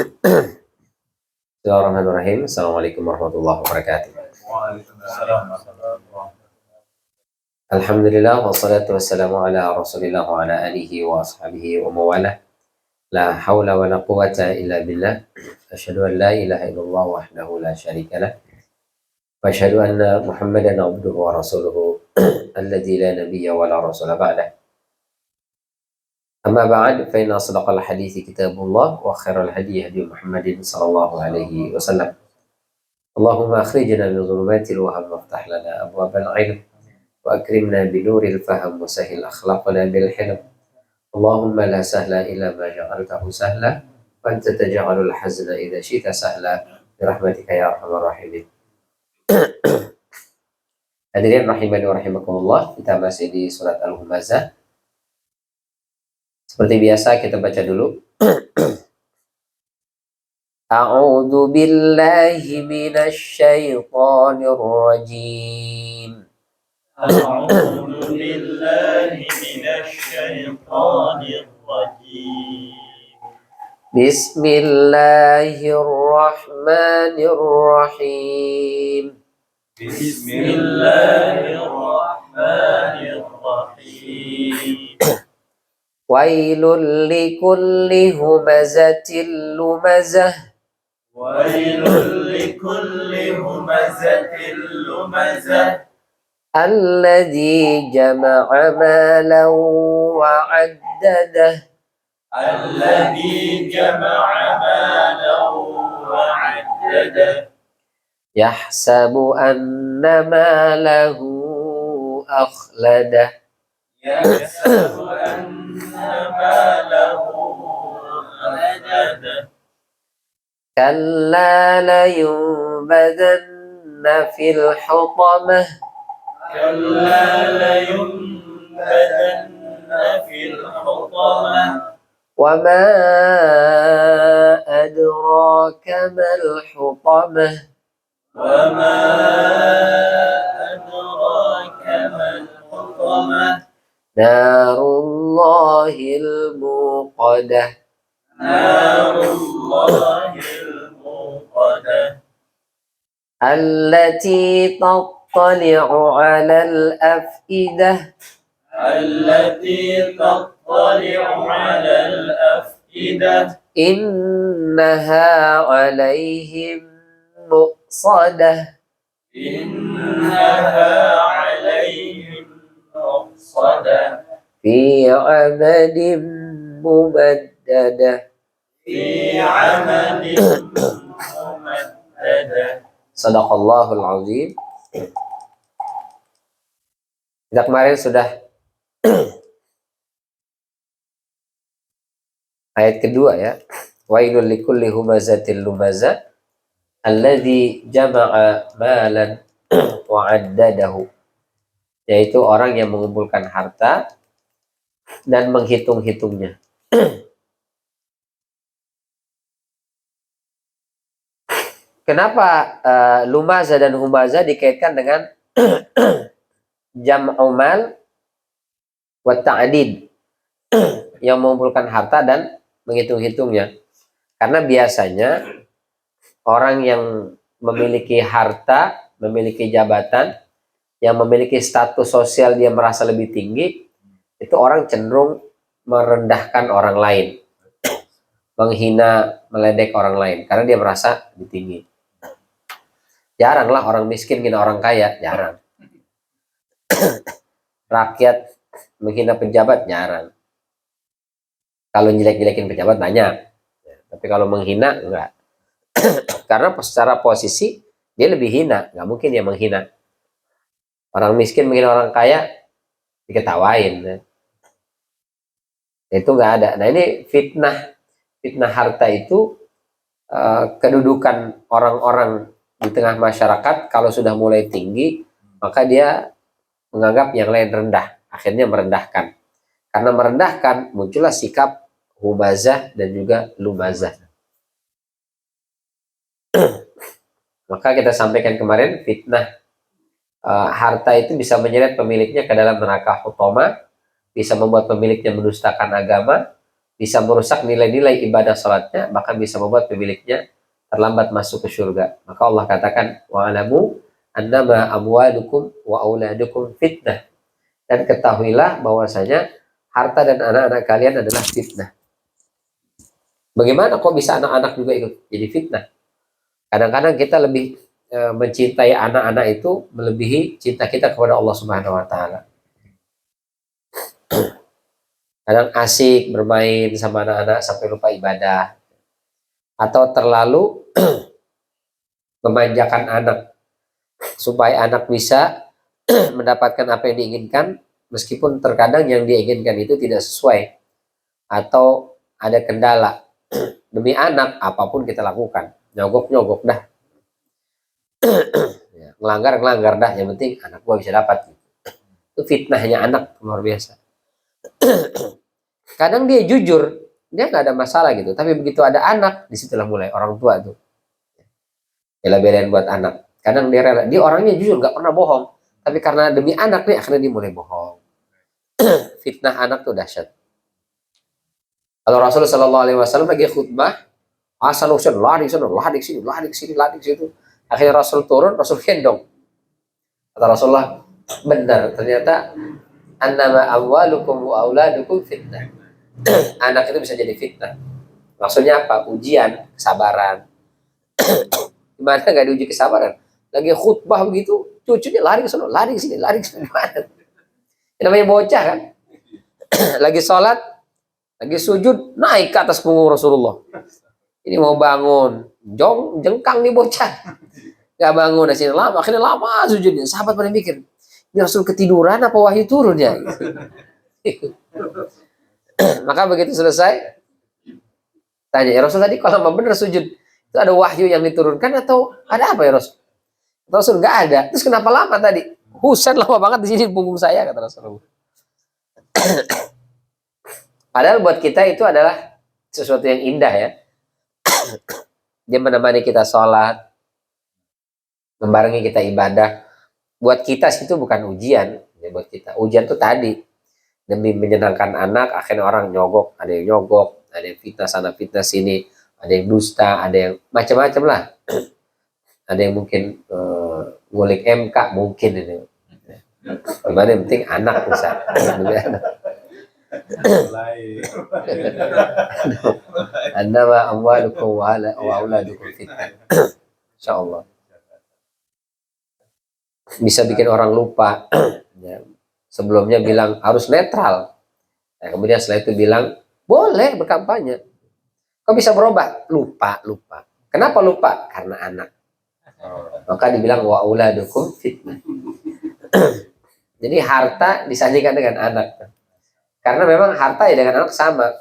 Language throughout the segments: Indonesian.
Bismillahirrahmanirrahim. Assalamualaikum warahmatullahi wabarakatuh. Alhamdulillah wassalatu wassalamu ala Rasulillah wa ala alihi wa ashabihi wa mawalah. La haula wa la quwwata illa billah. Asyhadu an la ilaha illallah wahdahu la syarika lah. Wa asyhadu anna Muhammadan abduhu wa rasuluhu alladzi la nabiyya wa la rasula ba'dah. Amma ba'd, fa inna asdaqal hadithi kitabullah wa khairal hadi hadi Muhammadin sallallahu alaihi wasallam. Allahumma akhrijna min dhulumatil waham waftah lana abwabal ilm wa akrimna binuril faham wa sahil akhlaqna bil hilm. Allahumma la sahla illa ma ja'altahu sahla wa anta taj'alul hazna idza syi'ta sahla bi rahmatika ya arhamar rahimin. Hadirin rahimani wa rahimakumullah, kita masih di surat Al-Humazah. Seperti biasa kita baca dulu. A'udzu billahi minasy syaithanir rajim. A'udzu billahi minasy syaithanir rajim. Bismillahirrahmanirrahim. Bismillahirrahmanirrahim. Wailul likulli humazatil lumazah. Wailul likulli humazatil lumazah. Alladzi jama'a malan wa 'addadah. Alladzi jama'a malan wa 'addadah. Yahsabu anna malahu akhladah. Yahsabu anna malahu akhladah. Kalla layunbadanna fil hutamah. Kalla layunbadanna fil hutamah. Wa ma adraka mal hutamah. Wa ma adraka mal hutamah. Narullahil muqadah. Narullahil muqadah. Allati tattali'u 'alal afidah. Allati tattali'u 'alal afidah. Innaha 'alaihim muqsadah. Innaha 'alaihim muqsadah. Fi 'amadin mumaddadah. Fi 'amadin mumaddadah. Shadaqallahul azim. Kita kemarin sudah ayat kedua ya. Wailul likulli humazatil lumazah alladzi jama'a malan wa 'addadahu. Yaitu orang yang mengumpulkan harta dan menghitung-hitungnya. Kenapa lumazah dan humazah dikaitkan dengan jam'u mal wa ta'did, yang mengumpulkan harta dan menghitung-hitungnya? Karena biasanya orang yang memiliki harta, memiliki jabatan, yang memiliki status sosial dia merasa lebih tinggi, itu orang cenderung merendahkan orang lain, menghina, meledek orang lain karena dia merasa lebih tinggi. Jaranglah orang miskin menghina orang kaya, jarang. Rakyat menghina pejabat, jarang. Kalau jelek-jelekin pejabat banyak, tapi kalau menghina enggak. Karena secara posisi dia lebih hina, nggak mungkin dia menghina. Orang miskin menghina orang kaya diketawain. Itu nggak ada. Nah ini fitnah harta itu kedudukan orang-orang di tengah masyarakat kalau sudah mulai tinggi, maka dia menganggap yang lain rendah, akhirnya merendahkan. Karena merendahkan, muncullah sikap humazah dan juga lumazah. Maka kita sampaikan kemarin, fitnah harta itu bisa menyeret pemiliknya ke dalam neraka hutama, bisa membuat pemiliknya mendustakan agama, bisa merusak nilai-nilai ibadah salatnya, bahkan bisa membuat pemiliknya terlambat masuk ke surga. Maka Allah katakan, wa'alamu annama amwalukum wa auladukum fitnah. Dan ketahuilah bahwasanya harta dan anak-anak kalian adalah fitnah. Bagaimana kok bisa anak-anak juga ikut jadi fitnah? Kadang-kadang kita lebih mencintai anak-anak itu melebihi cinta kita kepada Allah Subhanahu wa taala. Kadang asik bermain sama anak-anak sampai lupa ibadah, atau terlalu memanjakan anak supaya anak bisa mendapatkan apa yang diinginkan, meskipun terkadang yang diinginkan itu tidak sesuai atau ada kendala. Demi anak apapun kita lakukan, nyogok dah, ya, ngelanggar dah, yang penting anak gua bisa dapat. Itu fitnahnya anak luar biasa. Kadang dia jujur, dia nggak ada masalah gitu, tapi begitu ada anak, disitulah mulai orang tua tuh bela-belain buat anak. Kadang dia rela, dia orangnya jujur, nggak pernah bohong, tapi karena demi anak nih akhirnya dia mulai bohong. Fitnah anak tuh dahsyat. Kalau Rasulullah Shallallahu Alaihi Wasallam lagi khutbah, asal usul lari sana, lari sini, lari sini, lari situ. Akhirnya Rasul turun, Rasul gendong. Kata Rasulullah, benar, ternyata annama amwalukum wa auladukum fitnah. Anak itu bisa jadi fitnah. Maksudnya apa? Ujian kesabaran. Gimana nggak diuji kesabaran? Lagi khutbah begitu, cucunya lari ke sana, lari ke sini, lari ke sini. Ini namanya bocah kan? Lagi sholat, lagi sujud, naik ke atas punggung Rasulullah. Ini mau bangun, jengkang nih bocah. Gak bangun, akhirnya lama sujudnya. Sahabat pada mikir, ini Rasul ketiduran apa wahyu turun ya? Maka begitu selesai, tanya, ya Rasul tadi kalau lama bener sujud, itu ada wahyu yang diturunkan atau ada apa ya Rasul? Rasul nggak ada. Terus kenapa lama tadi? Husan lama banget di sini di punggung saya, kata Rasulullah. Padahal buat kita itu adalah sesuatu yang indah ya. Dia menemani kita sholat, membarengi kita ibadah. Buat kita itu bukan ujian. Ya, buat kita ujian tuh tadi demi menyenangkan anak, akhirnya orang nyogok, ada yang nyogok, ada yang fitnah sana fitnah sini, ada yang dusta, ada yang macam-macam lah. Ada yang mungkin ngulik MK mungkin ini. Gimana yang penting anak bisa. Annama amwalukum wa auladukum fitnah. Insyaallah. Bisa bikin orang lupa. Ya. Sebelumnya bilang harus netral. Nah, kemudian setelah itu bilang boleh berkampanye. Kok bisa berubah? Lupa. Kenapa lupa? Karena anak. Maka dibilang wa auladukum fitnah. Jadi harta disandingkan dengan anak. Karena memang harta ya dengan anak sama.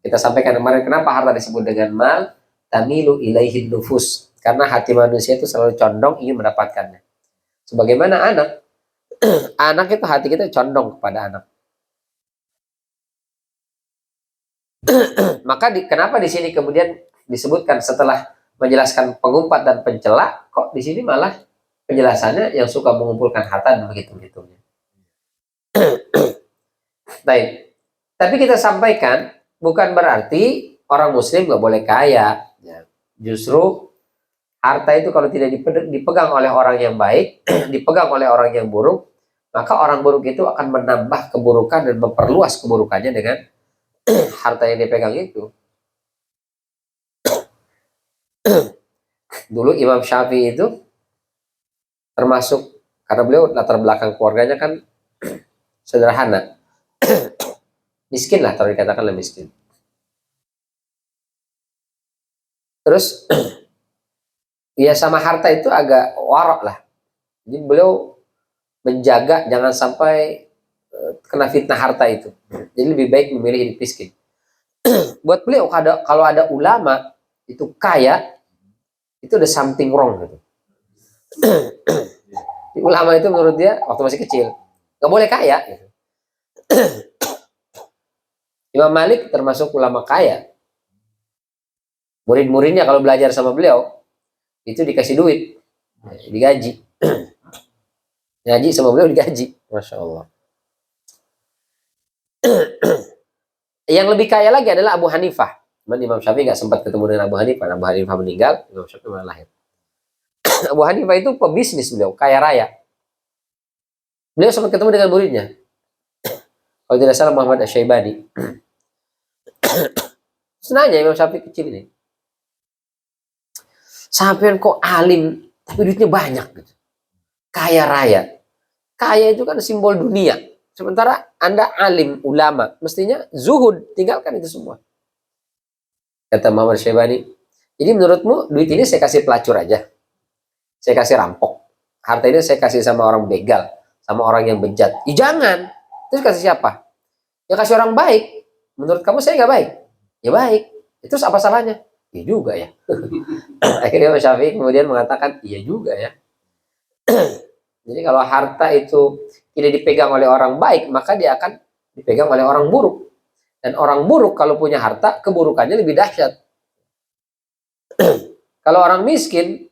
Kita sampaikan kemarin kenapa harta disebut dengan mal, tamilu ilaihin nufus. Karena hati manusia itu selalu condong ingin mendapatkannya. Sebagaimana anak, anak itu hati kita condong kepada anak. Maka kenapa di sini kemudian disebutkan setelah menjelaskan pengumpat dan pencela, kok di sini malah penjelasannya yang suka mengumpulkan harta dan begitu-begitunya. Baik. Tapi kita sampaikan bukan berarti orang muslim nggak boleh kaya. Ya. Justru harta itu kalau tidak dipegang oleh orang yang baik, dipegang oleh orang yang buruk, maka orang buruk itu akan menambah keburukan dan memperluas keburukannya dengan harta yang dipegang itu. Dulu Imam Syafi'i itu termasuk, karena beliau latar belakang keluarganya kan sederhana. Miskin lah, kalau dikatakan lebih miskin. Terus ya sama harta itu agak warok lah. Jadi beliau menjaga jangan sampai kena fitnah harta itu. Jadi lebih baik memilih hidup miskin. Buat beliau kalau ada ulama itu kaya, itu ada something wrong gitu. Ulama itu menurut dia waktu masih kecil nggak boleh kaya. Gitu. Imam Malik termasuk ulama kaya. Murid-muridnya kalau belajar sama beliau itu dikasih duit, digaji. Ngaji sama beliau digaji. Masya Allah. Yang lebih kaya lagi adalah Abu Hanifah. Cuman Imam Syafi'i nggak sempat ketemu dengan Abu Hanifah. Abu Hanifah meninggal, Imam Syafi'i malah lahir. Abu Hanifah itu pebisnis, beliau kaya raya. Beliau sempat ketemu dengan muridnya. Kalau tidak salah Muhammad Asy-Syaibani. Senanya Imam Syafi'i kecil ini. Sampean kok alim, tapi duitnya banyak gitu. Kaya raya. Kaya itu kan simbol dunia. Sementara Anda alim, ulama, mestinya zuhud, tinggalkan itu semua. Kata Muhammad Syaibani, jadi menurutmu duit ini saya kasih pelacur aja? Saya kasih rampok? Harta ini saya kasih sama orang begal, sama orang yang bejat? Jangan. Terus kasih siapa? Ya kasih orang baik. Menurut kamu saya nggak baik? Ya baik. Terus apa salahnya? Iya juga ya. Akhirnya Imam Syafi'i kemudian mengatakan, iya juga ya. Jadi kalau harta itu tidak dipegang oleh orang baik, maka dia akan dipegang oleh orang buruk. Dan orang buruk kalau punya harta, keburukannya lebih dahsyat. Kalau orang miskin,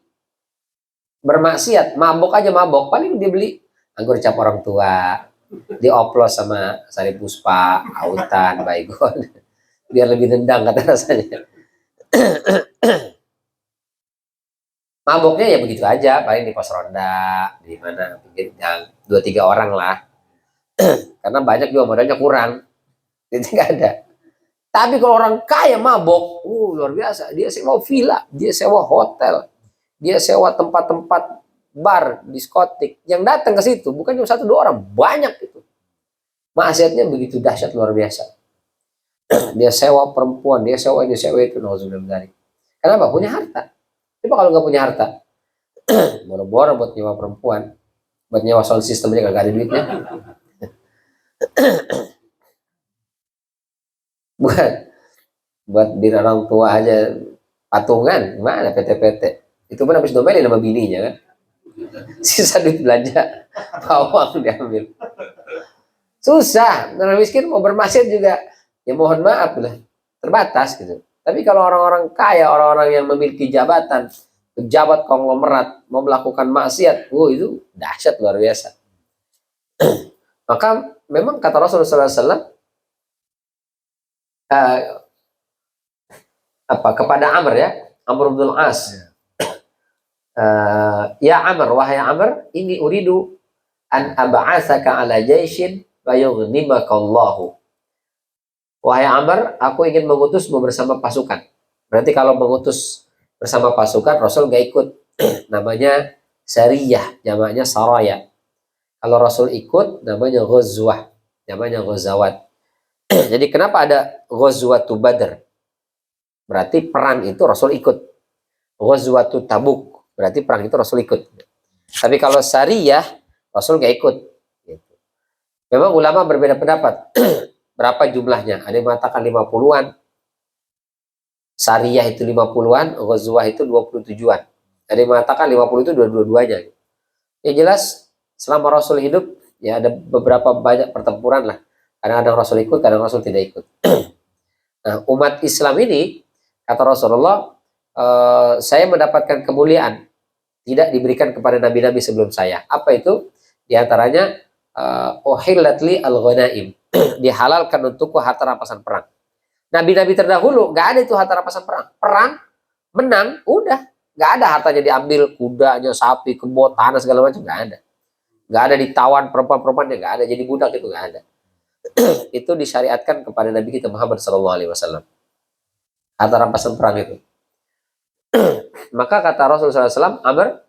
bermaksiat, mabok aja mabok, paling dia beli anggur cap orang tua, dioplos sama sari puspa, autan, baygon, biar lebih nendang kata rasanya. Maboknya ya begitu aja, paling di pos ronda, di mana, yang 2-3 orang lah. Karena banyak juga modalnya kurang, jadi nggak ada. Tapi kalau orang kaya mabok, luar biasa. Dia sewa villa, dia sewa hotel, dia sewa tempat-tempat bar, diskotik. Yang datang ke situ bukan cuma 1-2 orang, banyak itu. Maksiatnya begitu dahsyat, luar biasa. Dia sewa perempuan, dia sewa ini, sewa itu. Nauzubillah. Kenapa? Punya harta. Coba kalau nggak punya harta, boro-boro buat nyewa perempuan, buat nyewa sound system aja nggak ada duitnya. buat diri orang tua aja patungan, mana PT-PT. Itu pun habis domelin sama bininya kan. Sisa duit belanja, bawang diambil. Susah, orang miskin mau bermaksiat juga, ya mohon maaf lah, terbatas gitu. Tapi kalau orang-orang kaya, orang-orang yang memiliki jabatan, pejabat konglomerat, mau melakukan maksiat, itu dahsyat luar biasa. Maka memang kata Rasulullah SAW, kepada Amr ya, Amr bin As, ya Amr, wahai Amr, ini uridu an ab'atsaka ala jaishin wa yughnimakallahu. Wahai Amr, aku ingin mengutusmu bersama pasukan. Berarti kalau mengutus bersama pasukan, Rasul gak ikut. Namanya sariyah, jamaknya saraya. Kalau Rasul ikut, namanya ghazwah, namanya ghazawat. Jadi kenapa ada ghazwatu Badr? Berarti perang itu Rasul ikut. Ghazwatu Tabuk, berarti perang itu Rasul ikut. Tapi kalau sariyah, Rasul gak ikut. Memang ulama berbeda pendapat. Berapa jumlahnya? Ada yang mengatakan 50-an. Sariyah itu 50-an, ghazwah itu 27-an. Ada yang mengatakan 50 itu dua-duanya. Yang jelas, selama Rasul hidup, ya ada beberapa banyak pertempuran lah. Kadang-kadang Rasul ikut, kadang Rasul tidak ikut. Nah, umat Islam ini, kata Rasulullah, saya mendapatkan kemuliaan tidak diberikan kepada nabi-nabi sebelum saya. Apa itu? Di antaranya, uhillat li al-ghanaim. Dihalalkan untukku harta rampasan perang. Nabi-nabi terdahulu nggak ada itu harta rampasan perang. Perang menang, udah nggak ada hartanya diambil, kudanya, sapi, kebun, tanah segala macam nggak ada. Nggak ada ditawan perempuan-perempuannya, nggak ada. Jadi budak itu nggak ada. Itu disyariatkan kepada Nabi kita Muhammad SAW. Harta rampasan perang itu. Maka kata Rasulullah SAW, Amr,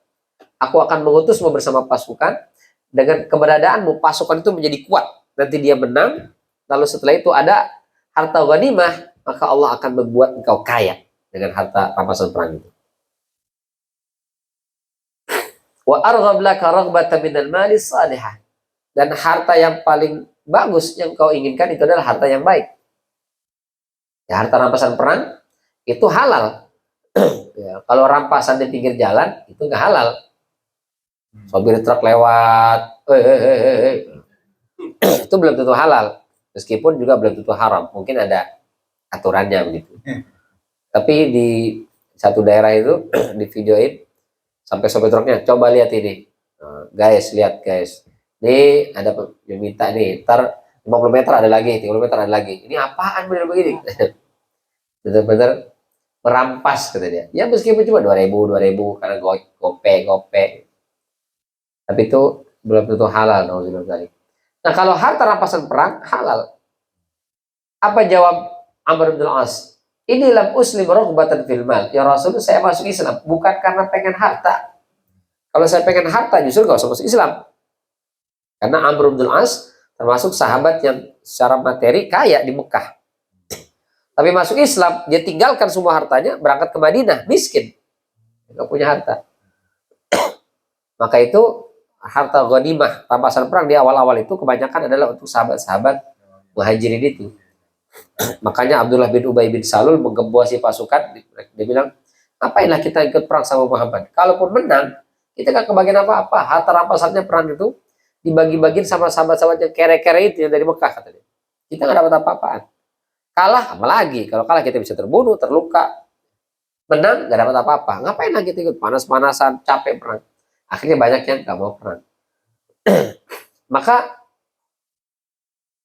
aku akan mengutusmu bersama pasukan. Dengan keberadaanmu, pasukan itu menjadi kuat. Nanti dia menang, lalu setelah itu ada harta ghanimah, maka Allah akan membuat engkau kaya dengan harta rampasan perang itu. Wa arghab laka raghbatan minal mali salihah. Dan harta yang paling bagus yang kau inginkan itu adalah harta yang baik. Ya, harta rampasan perang itu halal. Ya, kalau rampasan di pinggir jalan itu nggak halal. Sopir truk lewat, itu belum tentu halal, meskipun juga belum tentu haram, mungkin ada aturannya begitu. Tapi di satu daerah itu di videoin sampai sopir truknya, coba lihat ini, guys, lihat guys, ini ada yang minta nih, ntar 50 meter ada lagi, 30 meter ada lagi. Ini apaan bener begini? Bener-bener merampas kata dia. Ya meskipun cuma 2.000 karena gope. Tapi itu belum tentu halal. Nah kalau harta rampasan perang halal. Apa jawab Amr bin As? Inilah muslim rohbatan fil mal. Ya Rasul, saya masuk Islam bukan karena pengen harta. Kalau saya pengen harta justru gak usah masuk Islam. Karena Amr bin As termasuk sahabat yang secara materi kaya di Mekah. Tapi masuk Islam, dia tinggalkan semua hartanya, berangkat ke Madinah, miskin. Gak punya harta. Maka itu harta ghanimah, rampasan perang di awal-awal itu kebanyakan adalah untuk sahabat-sahabat muhajirin itu. Makanya Abdullah bin Ubay bin Salul menggembosi pasukan, dia bilang, ngapainlah kita ikut perang sama Muhammad? Kalaupun menang, kita gak kebagian apa-apa. Harta rampasannya perang itu dibagi-bagiin sama sahabat-sahabat yang kere-kere itu yang dari Mekah, kata dia. Kita gak dapat apa-apaan. Kalah, apalagi. Kalau kalah kita bisa terbunuh, terluka. Menang, gak dapat apa-apa. Ngapain lagi kita ikut panas-panasan, capek perang. Akhirnya banyak yang gak mau perang. Maka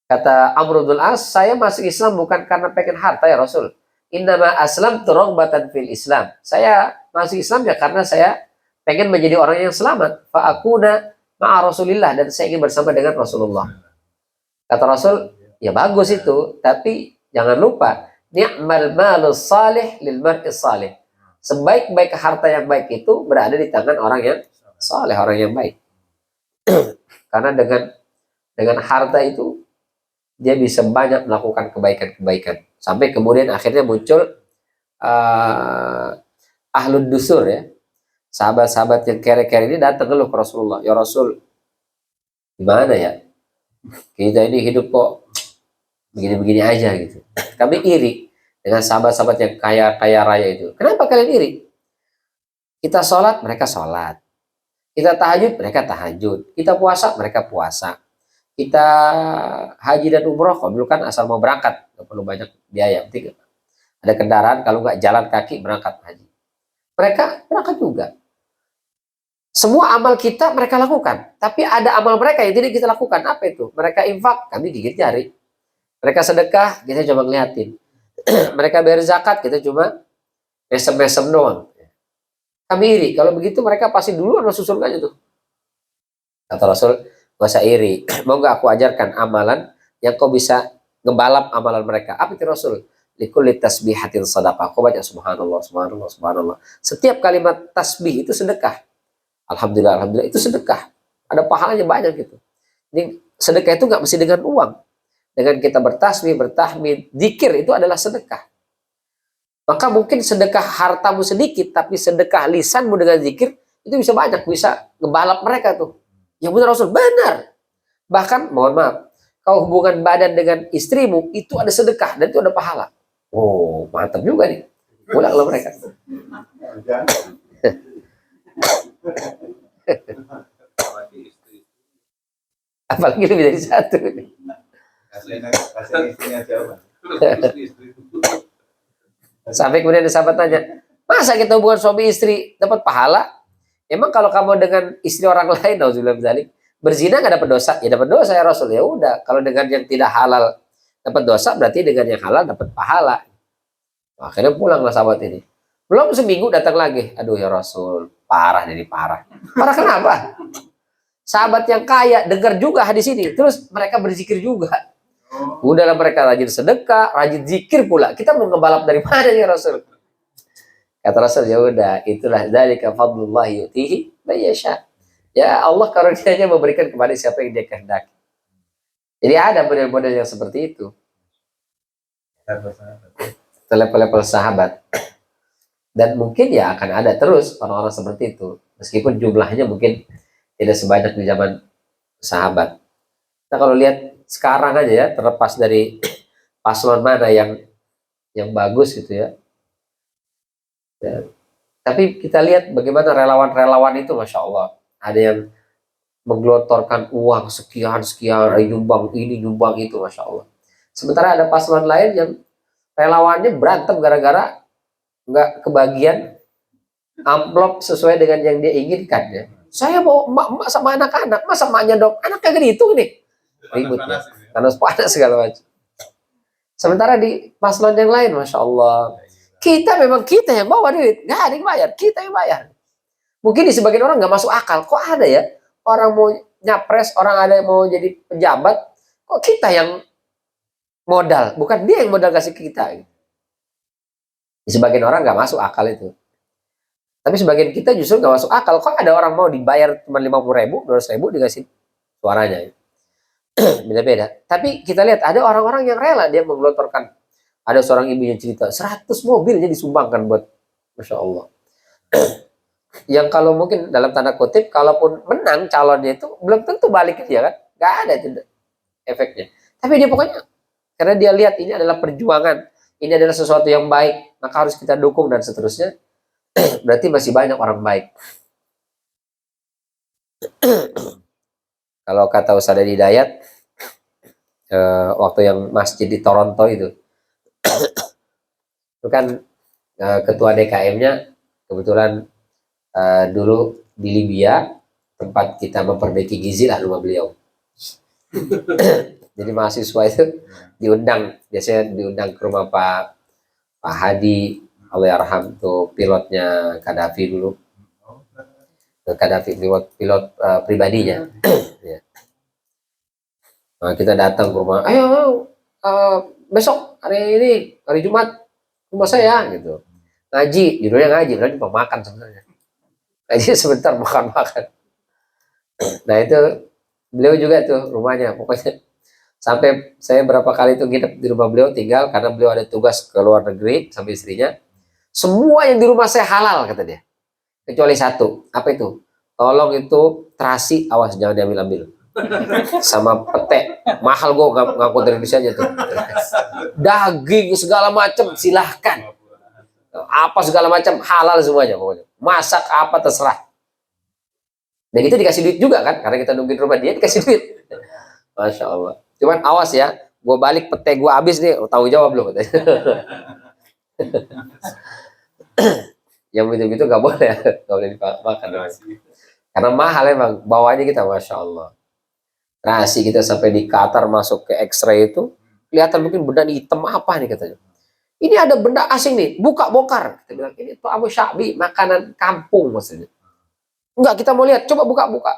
kata Amr bin As, saya masuk Islam bukan karena pengen harta ya Rasul. Innama aslam turogbatan fil Islam. Saya masuk Islam ya karena saya pengen menjadi orang yang selamat. Fa'akuna ma'a Rasulillah, dan saya ingin bersama dengan Rasulullah. Kata Rasul, ya bagus itu, tapi jangan lupa, ni'mal malus salih lil mar'is salih. Sebaik-baik harta yang baik itu berada di tangan orang yang saleh, orang yang baik. Karena dengan harta itu dia bisa banyak melakukan kebaikan-kebaikan. Sampai kemudian akhirnya muncul ahlud dusur ya. Sahabat-sahabat yang kere-kere ini datang ngeluh ke Rasulullah. Ya Rasul, gimana ya? Kita ini hidup kok begini-begini aja gitu. Kami iri dengan sahabat-sahabat yang kaya raya itu. Kenapa kalian iri? Kita sholat, mereka sholat. Kita tahajud, mereka tahajud. Kita puasa, mereka puasa. Kita haji dan umroh, kalau dulu kan asal mau berangkat, nggak perlu banyak biaya. Penting ada kendaraan, kalau nggak jalan kaki berangkat haji. Mereka berangkat juga. Semua amal kita mereka lakukan, tapi ada amal mereka yang tidak kita lakukan. Apa itu? Mereka infak, kami gigit jari. Mereka sedekah, kita cuma ngeliatin. Mereka bayar zakat, kita cuma mesem-mesem doang. Kami iri. Kalau begitu mereka pasti dulu masuk surga aja tuh. Kata Rasul, gak usah iri. Mau gak aku ajarkan amalan yang kau bisa ngebalap amalan mereka. Apa itu Rasul? Likulli tasbihatin sadaqah. Kau baca subhanallah, subhanallah, subhanallah. Setiap kalimat tasbih itu sedekah. Alhamdulillah, alhamdulillah, itu sedekah. Ada pahalanya banyak gitu. Jadi sedekah itu gak mesti dengan uang. Dengan kita bertasbih, bertahmid, zikir itu adalah sedekah. Maka mungkin sedekah hartamu sedikit, tapi sedekah lisanmu dengan zikir, itu bisa banyak, bisa ngebalap mereka tuh. Yang benar Rasul, benar. Bahkan, mohon maaf, kau hubungan badan dengan istrimu, itu ada sedekah, dan itu ada pahala. Oh, mantap juga nih. Pulanglah mereka. Apalagi lebih dari satu. Sampai kemudian ada sahabat tanya, masa kita hubungan suami istri dapat pahala? Emang kalau kamu dengan istri orang lain, berzina nggak dapat dosa? Ya dapat dosa ya Rasul. Ya udah, kalau dengan yang tidak halal dapat dosa, berarti dengan yang halal dapat pahala. Akhirnya pulanglah sahabat ini. Belum seminggu datang lagi, aduh ya Rasul, parah jadi parah. Parah kenapa? Sahabat yang kaya dengar juga hadis ini, terus mereka berzikir juga. Udahlah mereka rajin sedekah, rajin zikir pula. Kita mau ngebalap dari mana ya Rasul? Kata Rasul, ya udah, itulah dzalika fadlullah yu'tihi may yasha. Ya Allah karunia-Nya memberikan kepada siapa yang Dia kehendaki. Jadi ada model-model yang seperti itu. Level-level sahabat. Dan mungkin ya akan ada terus orang-orang seperti itu. Meskipun jumlahnya mungkin tidak sebanyak di zaman sahabat. Nah kalau lihat sekarang aja ya, terlepas dari paslon mana yang bagus gitu ya. Tapi kita lihat bagaimana relawan-relawan itu, Masya Allah. Ada yang menggelontorkan uang sekian, nyumbang ini, nyumbang itu, Masya Allah. Sementara ada paslon lain yang relawannya berantem gara-gara nggak kebagian amplop sesuai dengan yang dia inginkan ya. Saya mau emak sama anak-anak, masa emaknya dong, anak kagak dihitung nih. ribut ya. Panas segala macam. Sementara di paslon yang lain, masya Allah, kita yang bawa duit, nggak ada yang bayar, kita yang bayar. Mungkin di sebagian orang nggak masuk akal, kok ada ya orang mau nyapres, orang ada yang mau jadi pejabat, kok kita yang modal, bukan dia yang modal kasih ke kita. Di sebagian orang nggak masuk akal itu. Tapi sebagian kita justru nggak masuk akal, kok ada orang mau dibayar cuma 50.000, 200.000 dikasih suaranya. Beda-beda. Tapi kita lihat ada orang-orang yang rela dia menggelontorkan. Ada seorang ibu yang cerita 100 mobilnya disumbangkan buat, masya Allah. Yang kalau mungkin dalam tanda kutip, kalaupun menang calonnya itu belum tentu balik ke dia kan, nggak ada itu efeknya. Tapi dia pokoknya karena dia lihat ini adalah perjuangan, ini adalah sesuatu yang baik, maka harus kita dukung dan seterusnya. Berarti masih banyak orang baik. Kalau kata Ustaz Hidayat, waktu yang masjid di Toronto itu kan ketua DKM-nya kebetulan dulu di Libya, tempat kita memperbaiki gizi lah rumah beliau. Jadi mahasiswa itu diundang, biasanya diundang ke rumah Pak Hadi, Allahyarham tuh pilotnya Gaddafi dulu. Gaddafi pilot pribadinya. Ya. Nah, kita datang ke rumah, ayo besok hari Jumat rumah saya gitu. Ngaji, judulnya ngaji, berarti makan sebenarnya. Ngaji sebentar makan. Nah itu beliau juga tuh rumahnya, pokoknya sampai saya berapa kali tuh nginep di rumah beliau tinggal karena beliau ada tugas ke luar negeri sama istrinya. Semua yang di rumah saya halal kata dia. Kecuali satu, apa itu? Tolong itu terasi, awas jangan diambil-ambil. Sama pete, mahal gue ngangkut dari Indonesia aja tuh. Daging segala macam silahkan. Apa segala macam halal semuanya pokoknya. Masak apa terserah. Dan itu dikasih duit juga kan, karena kita nungguin rumah dia dikasih duit. Masya Allah. Cuman awas ya, gue balik pete gue habis nih, tahu jawab belum? Yang begitu-gitu gak boleh, gak boleh dimakan. Karena mahal emang, bawahnya kita, masya Allah. Nasi kita sampai di Qatar masuk ke X-ray itu, kelihatan mungkin benda hitam apa nih katanya. Ini ada benda asing nih, buka bongkar. Kita bilang ini tuh Abu Syabi, makanan kampung maksudnya. Enggak, kita mau lihat, coba buka.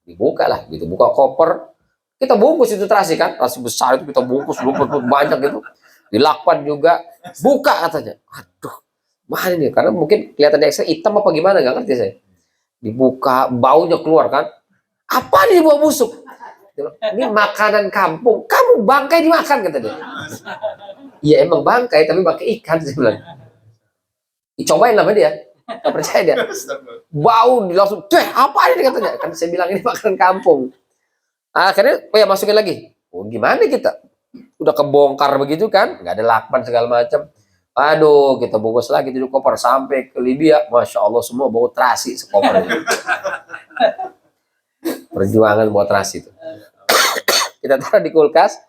Dibuka lah, gitu, buka koper. Kita bungkus itu terasi kan, terasi besar itu kita bungkus, banyak gitu. Dilakpan juga, buka katanya. Aduh. Mana ini? Karena mungkin kelihatan di X-ray hitam apa gimana, nggak ngerti saya. Dibuka, baunya keluar kan. Apa nih bau busuk? Ini makanan kampung. Kamu bangkai dimakan kata dia. Iya emang bangkai, tapi pakai ikan sih bilang. Dicobain lah sama dia. Gak percaya dia. Bau langsung, apa ini katanya? Kan saya bilang ini makanan kampung. Akhirnya, ya masukin lagi. Oh gimana kita? Udah kebongkar begitu kan? Nggak ada lakban segala macam. Aduh, kita bungkus lagi di koper sampai ke Libya. Masya Allah semua bau terasi sekoper. Perjuangan buat terasi itu. Kita taruh di kulkas.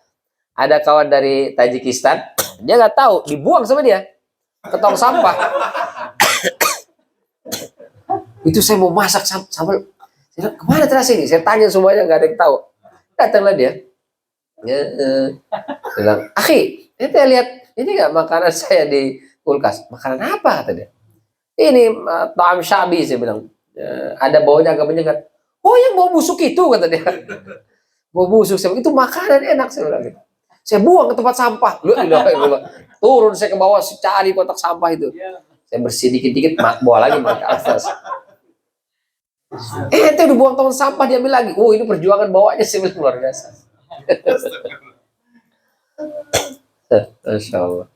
Ada kawan dari Tajikistan. Dia nggak tahu, dibuang sama dia ke tong sampah. Itu saya mau masak sambal. Saya bilang, kemana terasi ini? Saya tanya semuanya nggak ada yang tahu. Datanglah dia. Bilang, akhi, ente lihat ini nggak makanan saya di kulkas? Makanan apa kata dia? Ini ta'am syabi saya bilang. Ada baunya agak menyengat. Oh yang bau busuk itu kata dia. Bau busuk saya bilang, itu makanan enak saya bilang gitu. Saya buang ke tempat sampah. Turun saya ke bawah cari kotak sampah itu. Saya bersih dikit-dikit bawa lagi ke atas. Itu udah buang tempat sampah diambil lagi. Oh ini perjuangan bawanya saya bilang luar biasa. Masya Allah.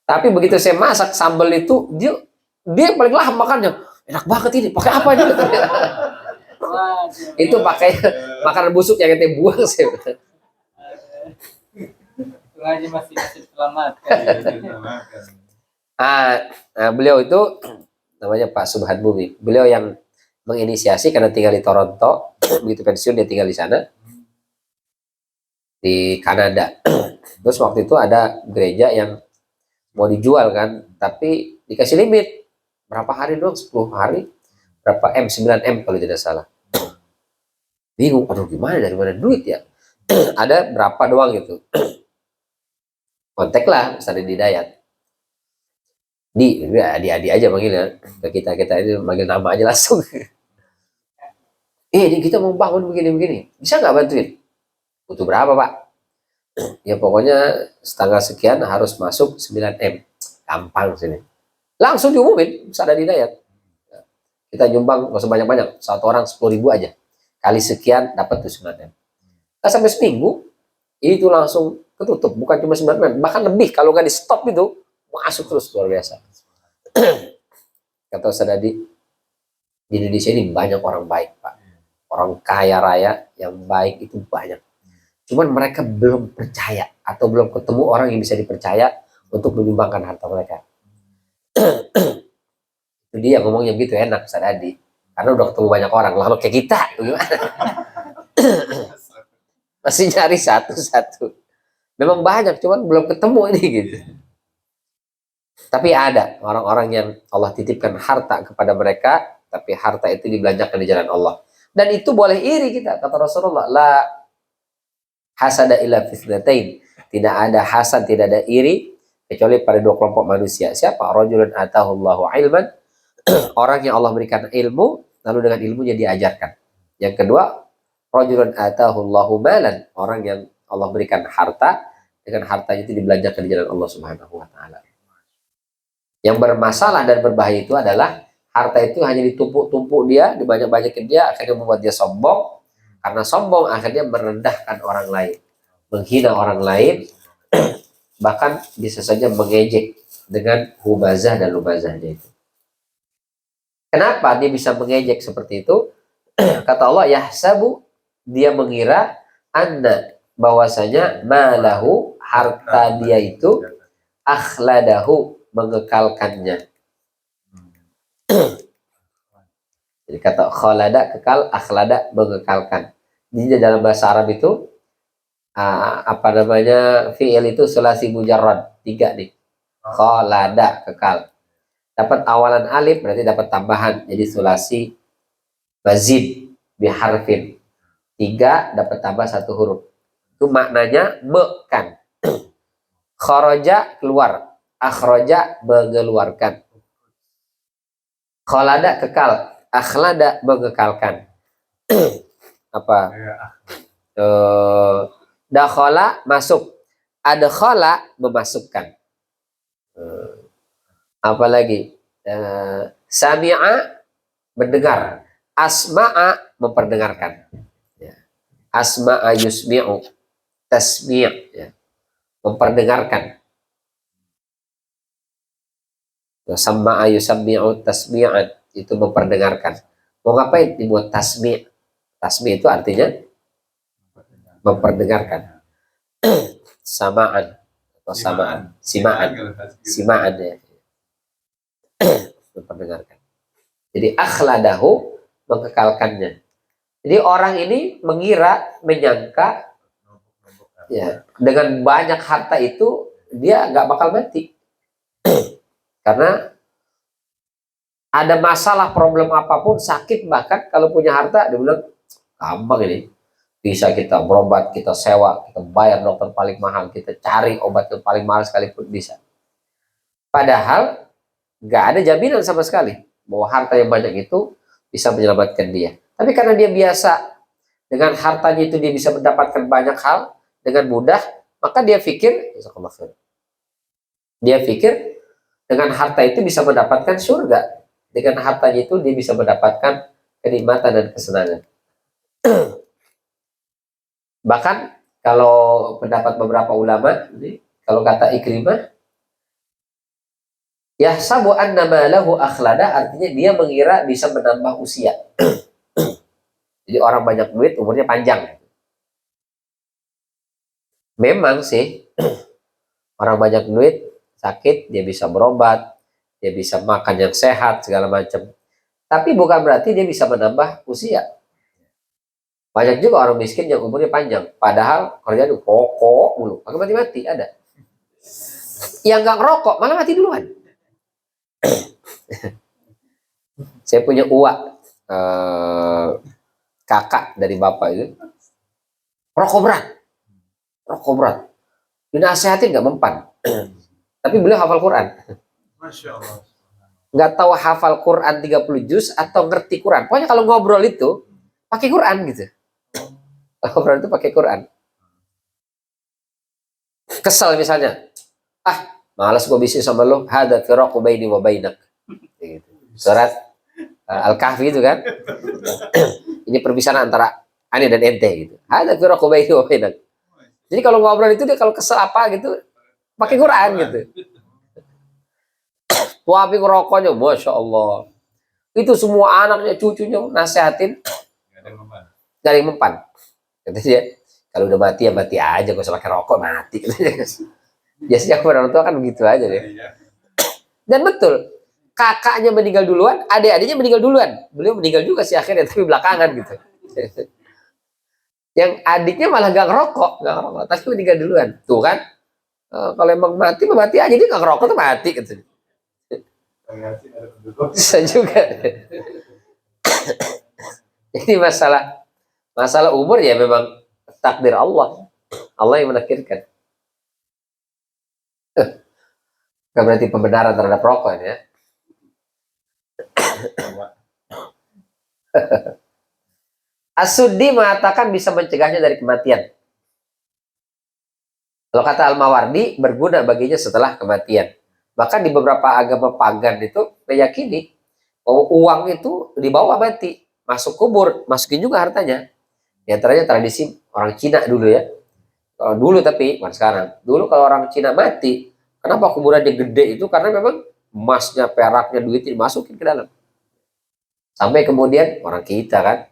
Tapi begitu saya masak sambal itu dia paling lahap makannya. Enak banget ini. Pakai apa ini? Itu pakai makanan busuk yang kita buang saya. Itu aja masih selamat. Beliau itu namanya Pak Subhan Bumi. Beliau yang menginisiasi karena tinggal di Toronto. Begitu pensiun dia tinggal di sana. Di Kanada. Terus waktu itu ada gereja yang mau dijual kan, tapi dikasih limit. Berapa hari doang? 10 hari. Berapa M? 9 M kalau tidak salah. Bingung, aduh gimana, dari mana duit ya? Ada berapa doang gitu. Kontak lah Ustaz Hidayat. Di aja manggilnya. Ke kita itu manggil nama aja langsung. Kita mau bangun begini-begini. Bisa nggak bantuin? Butuh berapa, Pak? Ya pokoknya setengah sekian harus masuk 9M. Gampang sini. Langsung diumumin, Ustaz Hidayat. Kita nyumbang nggak usah banyak-banyak. Satu orang 10.000 aja. Kali sekian dapat tuh 9M. Nah, sampai seminggu, itu langsung ketutup. Bukan cuma 9M. Bahkan lebih. Kalau nggak di stop itu, masuk terus, luar biasa. Kata Ustaz Adi, di Indonesia ini banyak orang baik, Pak. Orang kaya raya yang baik itu banyak. Cuman mereka belum percaya atau belum ketemu orang yang bisa dipercaya untuk menyumbangkan harta mereka. Itu dia ngomongnya gitu enak Ustaz Adi. Karena udah ketemu banyak orang. Lalu kayak kita, gimana? Masih nyari satu-satu. Memang banyak, cuman belum ketemu ini gitu. Tapi ada orang-orang yang Allah titipkan harta kepada mereka, tapi harta itu dibelanjakan di jalan Allah. Dan itu boleh iri kita, kata Rasulullah. La hasada illa fitnatain. Tidak ada hasad, tidak ada iri, kecuali pada dua kelompok manusia. Siapa? Rajulun atahullahu ilman. Orang yang Allah berikan ilmu, lalu dengan ilmunya diajarkan. Yang kedua, rajulun atahullahu malan. Orang yang Allah berikan harta, dengan hartanya itu dibelanjakan di jalan Allah Subhanahu wa taala. Yang bermasalah dan berbahaya itu adalah harta itu hanya ditumpuk-tumpuk dia, dibanyak-banyakin dia, akhirnya membuat dia sombong. Karena sombong akhirnya merendahkan orang lain, menghina orang lain, bahkan bisa saja mengejek dengan hubazah dan lumazahnya itu. Kenapa dia bisa mengejek seperti itu? Kata Allah, yahsabu, dia mengira anna, bahwasanya malahu, harta dia itu akhladahu, mengekalkannya. Jadi kata khalada kekal, akhlada mengekalkan. Jadi dalam bahasa Arab itu apa namanya, fi'il itu sulasi mujarrad, 3 nih. Khalada kekal. Dapat awalan alif berarti dapat tambahan, jadi sulasi mazid biharfin. 3 dapat tambah 1 huruf. Itu maknanya mekan. Kharaja keluar, akhraja mengeluarkan. Khalada kekal, akhlada mengekalkan. Apa? Dakhala masuk, adkhala memasukkan. Apalagi sami'a mendengar, asma'a memperdengarkan. Asma'a yusmi'u, tasmi', ya, memperdengarkan. Sama'a yusmi'u tasmi'an, itu memperdengarkan. Mau ngapain dibuat tasmi'? Tasmi' itu artinya memperdengarkan. Samaan atau samaan, sima'an ya. Memperdengarkan. Jadi akhladahu, mengekalkannya. Jadi orang ini mengira, menyangka ya, dengan banyak harta itu dia nggak bakal mati. Karena ada masalah, problem apapun, sakit bahkan, kalau punya harta dia bilang gampang ini. Bisa kita berobat, kita sewa, kita bayar dokter paling mahal, kita cari obat yang paling mahal sekalipun bisa. Padahal nggak ada jaminan sama sekali bahwa harta yang banyak itu bisa menyelamatkan dia. Tapi karena dia biasa dengan hartanya itu dia bisa mendapatkan banyak hal dengan mudah, maka dia pikir dengan harta itu bisa mendapatkan surga. Dengan hartanya itu dia bisa mendapatkan kenikmatan dan kesenangan. Bahkan kalau pendapat beberapa ulama, kalau kata Ikrimah, yahsabu anna malahu akhlada, artinya dia mengira bisa menambah usia. Jadi orang banyak duit umurnya panjang. Memang sih orang banyak duit sakit dia bisa berobat, dia bisa makan yang sehat segala macam. Tapi bukan berarti dia bisa menambah usia. Banyak juga orang miskin yang umurnya panjang, padahal kerjaan itu rokok mulu, kagak mati-mati ada. Yang nggak ngerokok malah mati duluan. Saya punya uak kakak dari bapak itu, rokok berat, dinasehatin nggak mempan. Tapi beliau hafal Quran. Masya Allah. Nggak tahu hafal Quran 30 juz atau ngerti Quran. Pokoknya kalau ngobrol itu pakai Quran gitu. Kalau ngobrol itu pakai Quran. Kesel misalnya, malas gue bisnis sama lo, hada firaqu baini wa bainak. Gitu. Surat Al-Kahfi itu kan. Ini perpisahan antara ane dan ente gitu. Hada firaqu baini wa bainak. Jadi kalau ngobrol itu dia kalau kesel apa gitu pakai Quran gitu. Wapi rokoknya, masya Allah. Itu semua anaknya, cucunya nasehatin, gak ada yang mempan. Kata dia, kalau udah mati ya mati aja, gak usah pakai rokok mati. Biasanya orang tua kan begitu aja deh. Dan betul, kakaknya meninggal duluan, adik-adiknya meninggal duluan. Beliau meninggal juga sih akhirnya, tapi belakangan gitu. Yang adiknya malah gak ngerokok, tapi meninggal duluan. Tuh kan, kalau emang mati aja, dia gak ngerokok tuh mati gitu. Bisa juga. Jadi masalah umur ya memang takdir Allah. Allah yang menakdirkan. Bukan berarti pembenaran terhadap rokok ini ya. As-Suddi mengatakan bisa mencegahnya dari kematian. Kalau kata Al-Mawardi, berguna baginya setelah kematian. Bahkan di beberapa agama pagan itu meyakini bahwa uang itu dibawa mati, masuk kubur, masukin juga hartanya. Di antaranya tradisi orang Cina dulu ya. Kalau dulu tapi bukan sekarang. Dulu kalau orang Cina mati, kenapa kuburannya gede itu? Karena memang emasnya, peraknya, duitnya dimasukin ke dalam. Sampai kemudian orang kita kan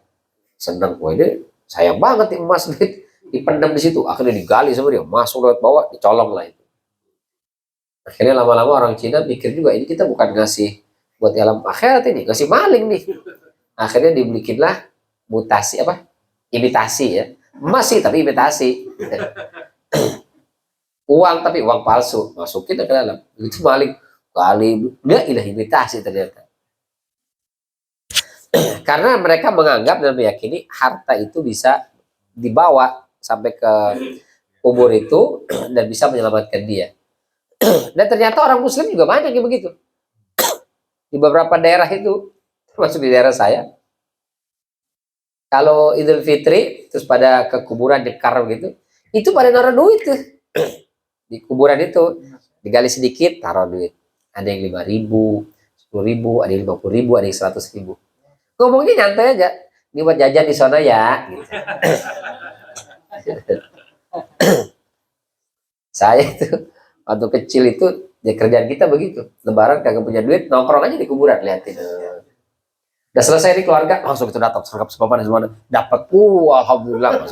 senang, wah ini sayang banget nih emas duit dipendam di situ. Akhirnya digali sama dia, masuk lewat bawah, dicolong lah itu. Akhirnya lama-lama orang Cina mikir juga, ini kita bukan ngasih buat alam akhirat ini, ngasih maling nih. Akhirnya dibikinlah mutasi imitasi ya. Masih tapi imitasi. Uang tapi uang palsu, masukin ke dalam. Itu maling. Kali enggak ilah imitasi ternyata. Karena mereka menganggap dan meyakini harta itu bisa dibawa sampai ke kubur itu dan bisa menyelamatkan dia. Dan ternyata orang muslim juga banyak yang begitu. Di beberapa daerah itu, termasuk di daerah saya, kalau Idul Fitri, terus pada ke kuburan dekar gitu, itu pada naruh duit tuh. Di kuburan itu, digali sedikit, taruh duit. Ada yang 5.000, 10.000, ada yang 50.000, ada yang 100.000. Ngomongnya nyantai aja, ini buat jajan di sana ya. Gitu. Saya itu waktu kecil itu ya kerjaan kita begitu, lebaran kagak punya duit, nongkrong aja di kuburan, liatin. Udah selesai nih keluarga, langsung itu datang sergap sepapan semua dapat, alhamdulillah.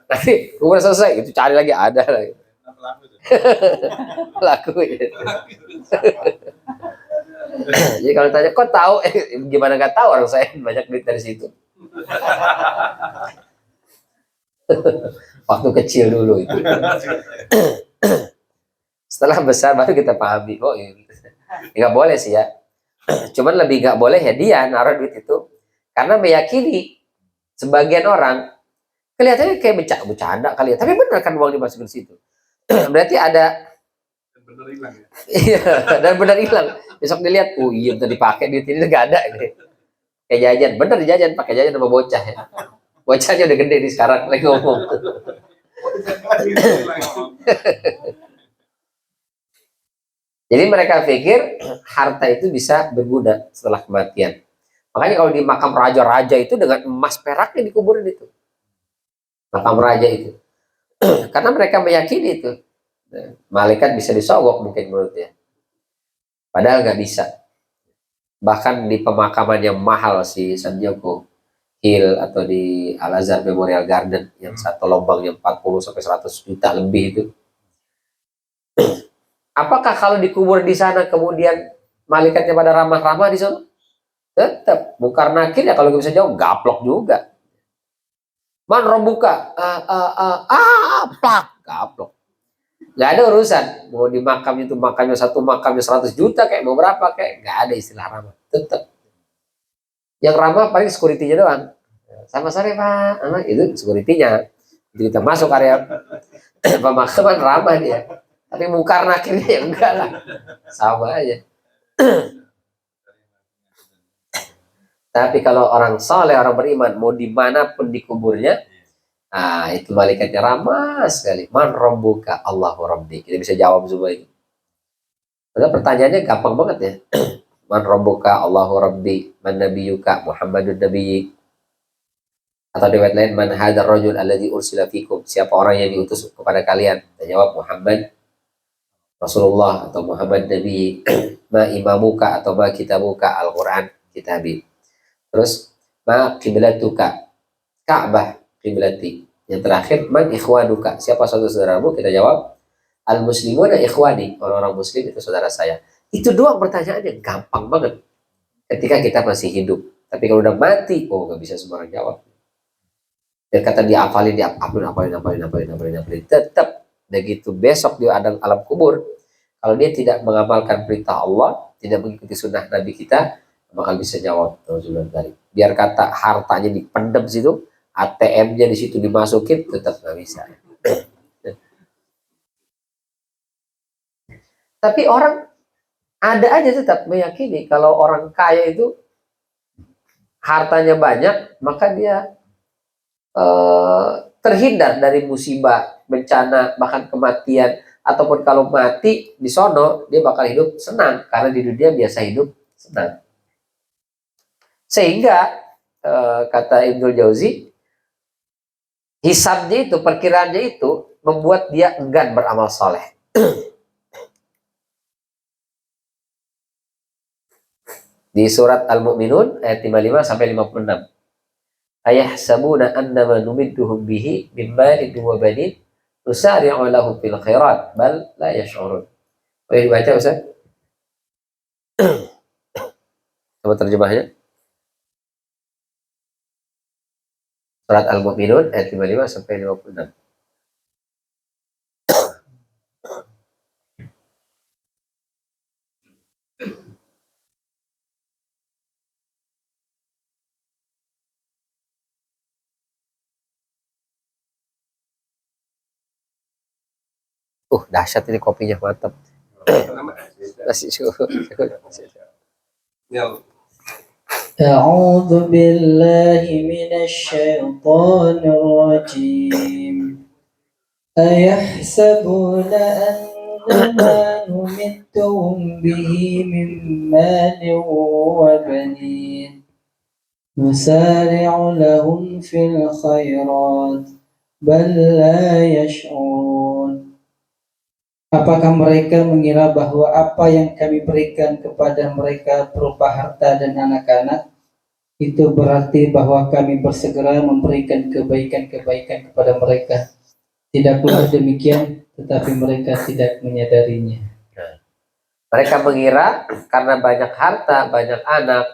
Nanti kuburan selesai, itu cari lagi ada lagi. Laku ya. Jadi kalau tanya kok tahu, gimana nggak tahu, orang saya banyak duit dari situ. Waktu kecil dulu itu. Setelah besar baru kita pahami, oh ini nggak boleh sih ya. Cuman lebih nggak boleh ya dia naruh duit itu karena meyakini sebagian orang kelihatannya kayak bercanda kali ya, tapi benar kan uang dimasukin situ. Berarti ada Bener hilang ya. iya, dan benar hilang. Besok dilihat, oh iya udah dipakai duit ini nggak ada ini. Kayak jajan, bener dijajan pakai jajan sama bocah ya. Bocahnya udah gede nih sekarang lagi ngomong. Jadi mereka pikir harta itu bisa berguna setelah kematian. Makanya kalau di makam raja-raja itu dengan emas peraknya dikuburin itu. Makam raja itu. Karena mereka meyakini itu. Malaikat bisa disogok mungkin menurutnya. Padahal nggak bisa. Bahkan di pemakaman yang mahal si San Diego Hill atau di Al-Azhar Memorial Garden yang satu lubangnya 40 sampai 100 juta lebih itu. Apakah kalau dikubur di sana kemudian malaikatnya pada ramah-ramah di sana? Tetap mungkar nakir ya, kalau bisa jauh gaplok juga. Man robuka, plak, gaplok. Nggak ada urusan mau di makam itu makamnya satu makamnya 100 juta kayak mau berapa kayak nggak ada istilah ramah. Tetap yang ramah paling security-nya doang. Sama sore Pak. Itu security-nya. Begitu kita masuk area pemakaman ramah dia. Tapi mungkar nakirnya ya enggak lah. Sama aja. Tapi kalau orang soleh, orang beriman, mau dimanapun dikuburnya, nah itu malaikatnya ramah sekali. Man rabbuka? Allahu rabbi. Kita bisa jawab semua itu. Padahal pertanyaannya gampang banget ya. Man rabbuka? Allahu rabbi. Man nabiyuka? Muhammadun nabiyyi. Atau riwayat lain, man hadzal rajul alladzi ursila fikum? Siapa orang yang diutus kepada kalian? Kita jawab Muhammad Rasulullah atau Muhammad Nabi. Ma imamuka atau ma kitabuka? Al-Qur'an kitabi. Terus ma qiblatuka? Ka'bah qiblati. Yang terakhir, man ikhwanuka? Siapa saudaramu? Kita jawab al muslimuna ikhwani. Orang-orang muslim itu saudara saya. Itu doang pertanyaannya, gampang banget ketika kita masih hidup. Tapi kalau udah mati, oh nggak bisa semua orang jawab. Dan kata dia hafalin, hafalin. Tetap begitu besok dia ada alam kubur. Kalau dia tidak mengamalkan perintah Allah, tidak mengikuti sunnah Nabi kita, bakal bisa jawab. Biar kata hartanya dipendam situ, ATM-nya di situ dimasukin, tetap nggak bisa. Tapi orang ada aja tetap meyakini kalau orang kaya itu hartanya banyak, maka dia terhindar dari musibah, bencana, bahkan kematian. Ataupun kalau mati di sono, dia bakal hidup senang karena di dunia biasa hidup senang. Sehingga kata Ibnul Jauzi, hisabnya itu, perkiraannya itu membuat dia enggan beramal soleh. Di surat Al-Mu'minun ayat 55 sampai 56. Ayahsabuna annama numidduhum bihi min malin wa banin nusari'u lahum fil khairat bal la yash'urun. Boleh dibaca Ustaz? Coba terjemahnya. Surat Al-Mu'minun ayat 55 sampai 56. Dahsyat ini kopinya, mantap. Masih cukup. أعوذ بالله من الشيطان الرجيم أيحسبون أنما نمدهم به من مال وبنين نسارع لهم في الخيرات بل لا يشعرون. Apakah mereka mengira bahwa apa yang kami berikan kepada mereka berupa harta dan anak-anak itu berarti bahwa kami bersegera memberikan kebaikan-kebaikan kepada mereka? Tidaklah demikian, tetapi mereka tidak menyadarinya. Mereka mengira karena banyak harta, banyak anak,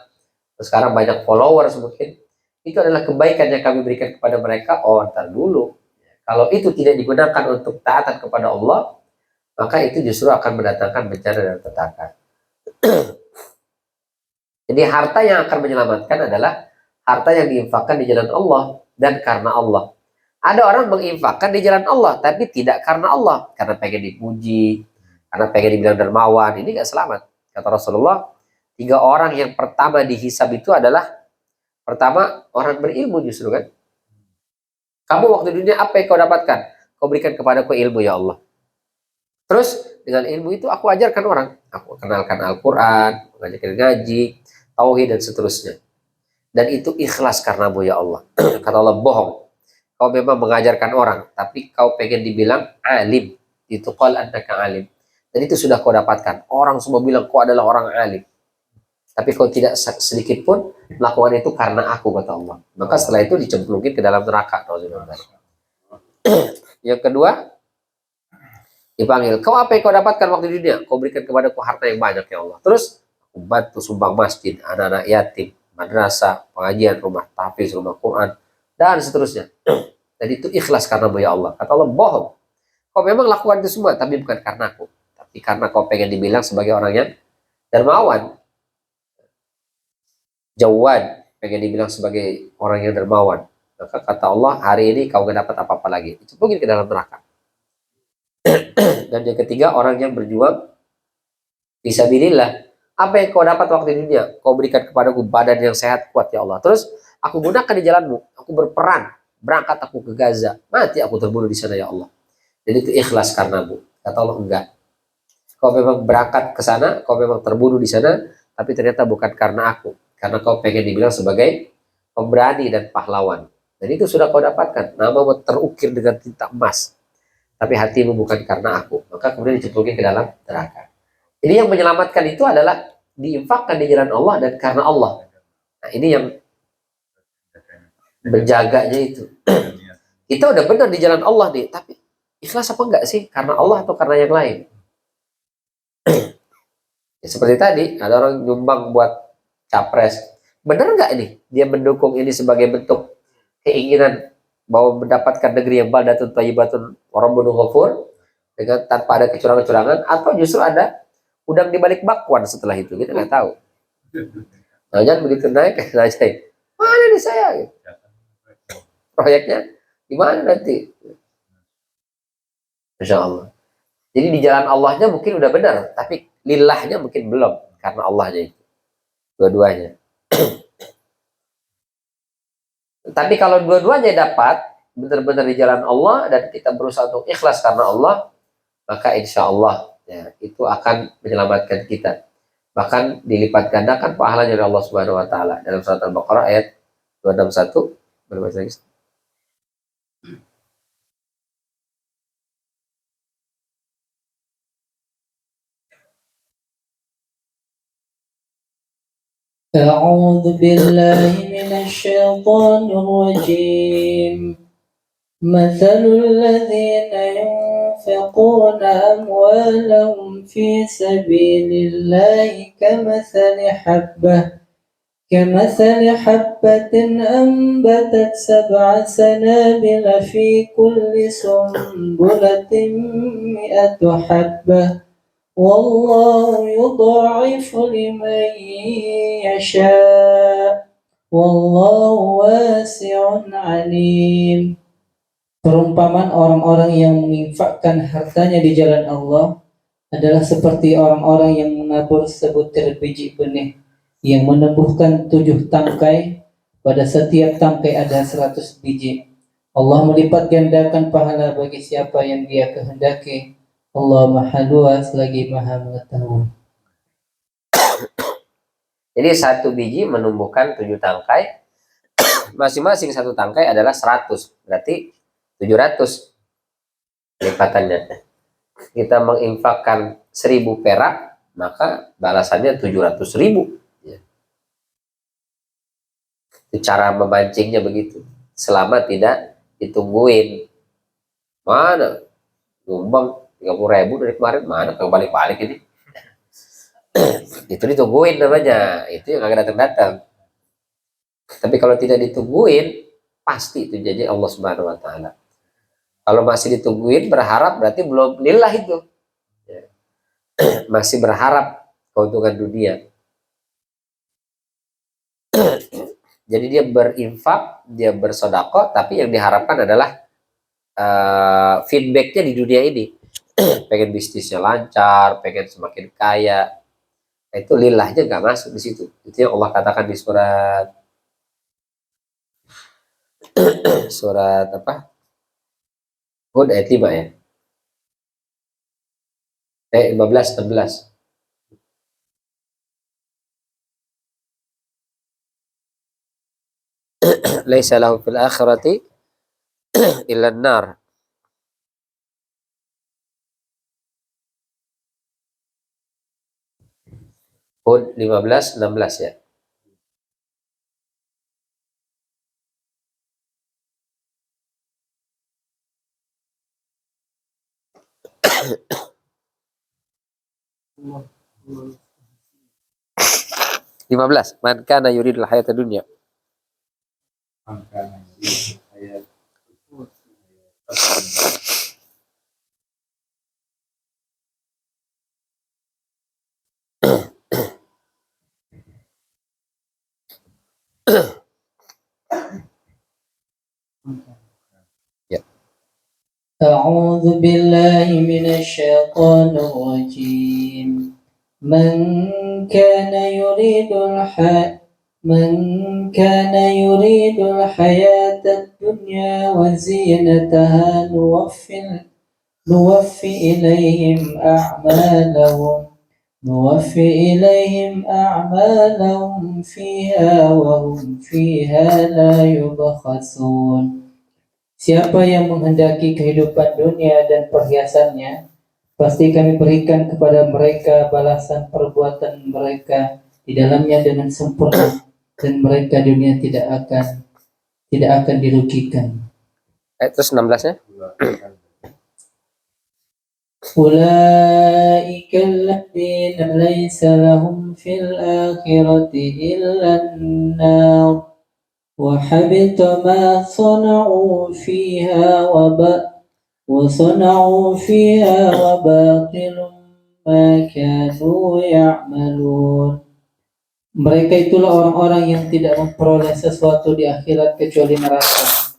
sekarang banyak followers mungkin, itu adalah kebaikan yang kami berikan kepada mereka. Oh, ntar dulu. Kalau itu tidak digunakan untuk taatan kepada Allah, maka itu justru akan mendatangkan bencana dan petaka. Jadi harta yang akan menyelamatkan adalah harta yang diinfakkan di jalan Allah dan karena Allah. Ada orang menginfakkan di jalan Allah, tapi tidak karena Allah, karena pengen dipuji, karena pengen dibilang dermawan. Ini gak selamat. Kata Rasulullah, 3 orang yang pertama dihisab itu adalah, pertama orang berilmu justru kan. Kamu waktu dunia apa yang kau dapatkan? Kau berikan kepadaku ilmu ya Allah. Terus dengan ilmu itu aku ajarkan orang, aku kenalkan Al-Quran, mengajarkan ngaji, tauhid dan seterusnya. Dan itu ikhlas karenamu ya Allah. Kata Allah, bohong. Kau memang mengajarkan orang, tapi kau pengen dibilang alim. Itu qal annaka alim. Dan itu sudah kau dapatkan. Orang semua bilang kau adalah orang alim. Tapi kau tidak sedikit pun melakukan itu karena aku, kata Allah. Maka setelah itu dicemplungin ke dalam neraka. Yang kedua, dipanggil, kau apa yang kau dapatkan waktu di dunia? Kau berikan kepadaku harta yang banyak ya Allah. Terus aku bantu sumbang masjid, anak-anak yatim, madrasah, pengajian, rumah tahfiz, rumah Quran, dan seterusnya. Dan itu ikhlas karenamu ya Allah. Kata Allah, bohong. Kau memang lakukan itu semua, tapi bukan karena aku. Tapi karena kau pengen dibilang sebagai orang yang dermawan, jawad, pengen dibilang sebagai orang yang dermawan. Maka kata Allah, hari ini kau gak dapat apa-apa lagi. Dicepukin ke dalam neraka. Dan yang ketiga, orang yang berjuang fisabilillah. Apa yang kau dapat waktu di dunia? Kau berikan kepadaku badan yang sehat, kuat ya Allah. Terus aku gunakan di jalanmu. Aku berperang. Berangkat aku ke Gaza. Mati aku terbunuh di sana ya Allah. Jadi itu ikhlas karenamu. Kata Allah, enggak. Kau memang berangkat ke sana, kau memang terbunuh di sana, tapi ternyata bukan karena aku. Karena kau pengen dibilang sebagai pemberani dan pahlawan. Dan itu sudah kau dapatkan. Namamu terukir dengan tinta emas. Tapi hatimu bukan karena aku. Maka kemudian dicemplungin ke dalam neraka. Jadi yang menyelamatkan itu adalah diinfakkan di jalan Allah dan karena Allah. Nah ini yang menjaganya itu. Kita udah benar di jalan Allah nih, tapi ikhlas apa enggak sih? Karena Allah atau karena yang lain? Ya, seperti tadi, ada orang nyumbang buat capres. Benar nggak ini? Dia mendukung ini sebagai bentuk keinginan bahwa mendapatkan negeri yang baldatun thayyibatun warabun ghafur dengan tanpa ada kecurangan-kecurangan, atau justru ada udang di balik bakwan setelah itu, kita nggak tahu. Nah, jangan begitu naik, aja, mana nih saya? Proyeknya gimana nanti? Insya Allah. Jadi di jalan Allahnya mungkin udah benar, tapi lillahnya mungkin belum karena Allahnya itu. Dua-duanya. Tapi kalau dua-duanya dapat benar-benar di jalan Allah dan kita berusaha untuk ikhlas karena Allah, maka insya Allah ya, itu akan menyelamatkan kita. Bahkan dilipat gandakan pahalanya oleh Allah Subhanahu wa taala dalam surat Al-Baqarah ayat 261. Berbaca lagi. أعوذ بالله من الشيطان الرجيم مثل الذين ينفقون أموالهم في سبيل الله كمثل حبة أنبتت 7 سنابل في كل سنبلة 100 حبة والله يضاعف لمن يشاء والله واسع عليم. Perumpamaan orang-orang yang menginfakkan hartanya di jalan Allah adalah seperti orang-orang yang menabur sebutir biji benih yang menumbuhkan 7 tangkai, pada setiap tangkai ada 100 biji. Allah melipat gandakan pahala bagi siapa yang Dia kehendaki. Allah Maha Luas lagi Maha Mengetahui. Jadi satu biji menumbuhkan 7 tangkai, masing-masing satu tangkai adalah 100, berarti 700 lipatannya. Kita menginfakkan 1000 perak, maka balasannya 700.000. Ya. Cara memancingnya begitu. Selama tidak ditungguin. Mana? Nyumbang 30.000 dari kemarin, mana kalau balik-balik ini? Itu ditungguin namanya. Itu yang agak datang-datang. Tapi kalau tidak ditungguin, pasti itu jadi Allah Subhanahu wa taala. Kalau masih ditungguin berharap berarti belum lillah itu. Ya. Masih berharap keuntungan dunia. Jadi dia berinfak, dia bersodako, tapi yang diharapkan adalah feedbacknya di dunia ini. Pengen bisnisnya lancar, pengen semakin kaya. Itu lillahnya nggak masuk di situ. Itu yang Allah katakan di surat apa? Hud ayat 5 ya. 15 16. Laisa lahu fil akhirati illa an-nar. Hud 15 16 ya. Lima belas. Man kana yuridul hayata dunya. Ya. أعوذ بالله من الشيطان الرجيم من كان يريد الحياة الدنيا وزينتها نوفي إليهم أعمالهم فيها وهم فيها لا يبخسون. Siapa yang menghendaki kehidupan dunia dan perhiasannya, pasti kami berikan kepada mereka balasan perbuatan mereka di dalamnya dengan sempurna, dan mereka dunia tidak akan dirugikan. Terus 16-nya? أولئك الذين ليس لهم في الآخرة إلا النار وحبط ما صنعوا فيها وباطل ما كانوا يعملون. Mereka itulah orang-orang yang tidak memperoleh sesuatu di akhirat kecuali neraka.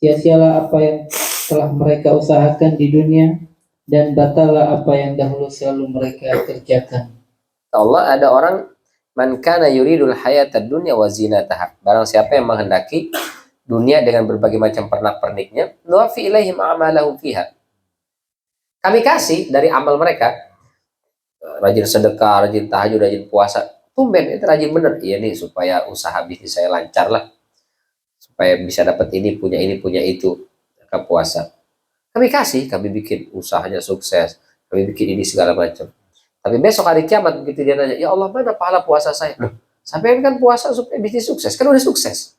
Sia-sialah apa yang telah mereka usahakan di dunia, dan batallah apa yang dahulu selalu mereka kerjakan. Allah ada orang man kana yuridul hayatad dunya wa zinataha. Barang siapa yang menghendaki dunia dengan berbagai macam pernak-perniknya, nuwaffi ilaihim a'malahum fiha. Kami kasih dari amal mereka. Rajin sedekah, rajin tahajud, rajin puasa. Tumben itu rajin bener. Iya nih supaya usaha bisnis saya lancar lah. Supaya bisa dapat ini punya itu. Maka puasa. Kami kasih, kami bikin usahanya sukses, kami bikin ini segala macam. Tapi besok hari kiamat begitu dia nanya, ya Allah mana pahala puasa saya? Loh, sampaikan kan puasa supaya bisnis sukses, kan udah sukses.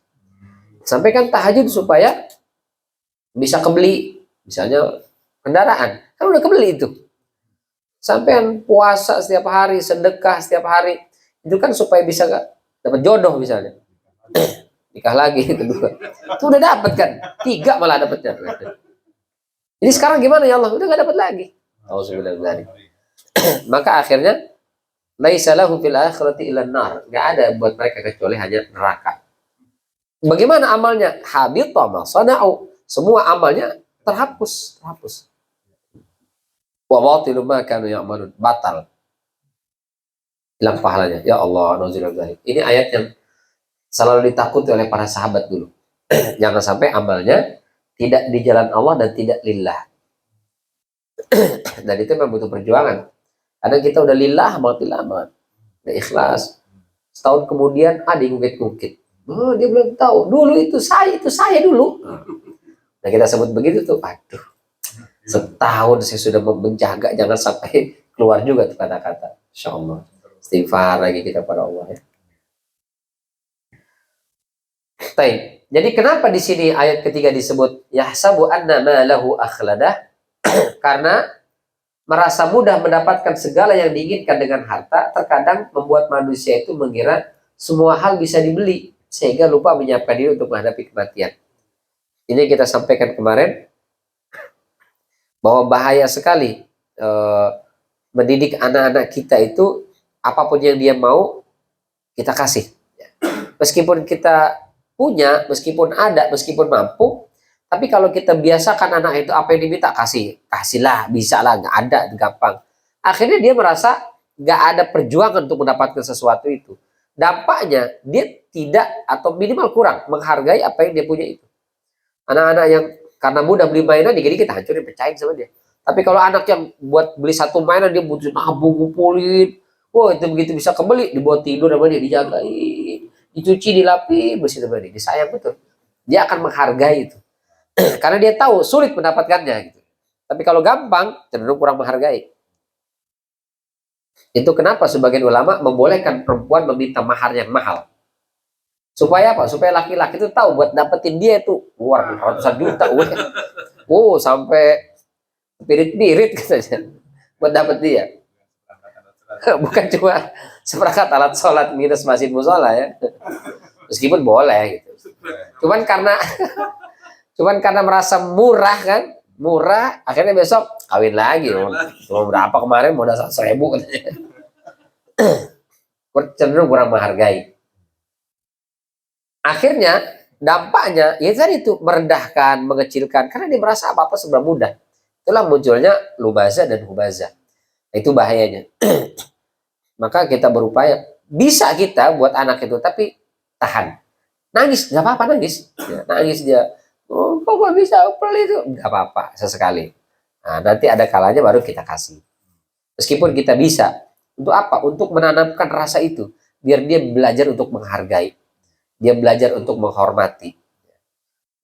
Sampaikan tahajud supaya bisa kebeli, misalnya kendaraan, kan udah kebeli itu. Sampaikan puasa setiap hari, sedekah setiap hari, itu kan supaya bisa dapat jodoh misalnya. Nikah lagi kedua, itu udah dapat kan, 3 malah dapatnya. Jadi sekarang gimana ya Allah? Udah gak dapat lagi. Maka akhirnya laisa lahu fil akhirati illa nar. Gak ada buat mereka kecuali hanya neraka. Bagaimana amalnya? Habita ma sana'u. Semua amalnya terhapus. Wa batilu ma kanu ya'malun. Batal. Hilang pahalanya. Ya Allah, nauzubillah. Ini ayat yang selalu ditakuti oleh para sahabat dulu. Jangan sampai amalnya tidak di jalan Allah dan tidak lillah. Dan itu memang butuh perjuangan. Kadang kita udah lillah banget, udah ikhlas. Setahun kemudian ada yang ngungkit. Oh, dia belum tahu. Dulu itu saya dulu. Nah kita sebut begitu tuh. Aduh, setahun saya sudah menjaga jangan sampai keluar juga tuh kata-kata. Insya Allah. Istighfar lagi kita pada Allah ya. Baik. Jadi kenapa di sini ayat ketiga disebut yahsabu anna ma lahu akhladah? Karena merasa mudah mendapatkan segala yang diinginkan dengan harta terkadang membuat manusia itu mengira semua hal bisa dibeli sehingga lupa menyiapkan diri untuk menghadapi kematian. Ini kita sampaikan kemarin bahwa bahaya sekali mendidik anak-anak kita itu apapun yang dia mau kita kasih. Meskipun kita punya, meskipun ada, meskipun mampu, tapi kalau kita biasakan anak itu apa yang diminta kasihlah, bisa lah, nggak ada, gampang. Akhirnya dia merasa nggak ada perjuangan untuk mendapatkan sesuatu itu. Dampaknya dia tidak atau minimal kurang menghargai apa yang dia punya itu. Anak-anak yang karena mudah beli mainan, jadi kita hancurin, percayain sama dia. Tapi kalau anak yang buat beli satu mainan dia butuh nabung, ngumpulin, wah itu begitu bisa kebeli, dibawa tidur sama dia, dijagain, dicuci, dilapis, bersih sama dia, disayang betul. Dia akan menghargai itu. Karena dia tahu sulit mendapatkannya gitu. Tapi kalau gampang cenderung kurang menghargai. Itu kenapa sebagian ulama membolehkan perempuan meminta mahar yang mahal. Supaya apa? Supaya laki-laki itu tahu buat dapetin dia itu luar ratusan juta. Sampai pirit-pirit katanya buat dapet dia. Bukan cuma seperangkat alat sholat minus masjid musola ya. Meskipun boleh gitu. Cuman karena merasa murah kan, akhirnya besok kawin lagi. Cuma berapa kemarin modal 100.000 katanya. Cenderung kurang menghargai. Akhirnya dampaknya ya tadi itu merendahkan, mengecilkan karena dia merasa apa-apa serba mudah. Itulah munculnya lubaza dan hubaza. Itu bahayanya. Maka kita berupaya bisa kita buat anak itu tapi tahan. Nangis nggak apa-apa nangis. Ya, nangis dia. Oh, kok nggak bisa pelit itu? Nggak apa-apa sesekali. Nah, nanti ada kalanya baru kita kasih. Meskipun kita bisa. Untuk apa? Untuk menanamkan rasa itu. Biar dia belajar untuk menghargai. Dia belajar untuk menghormati.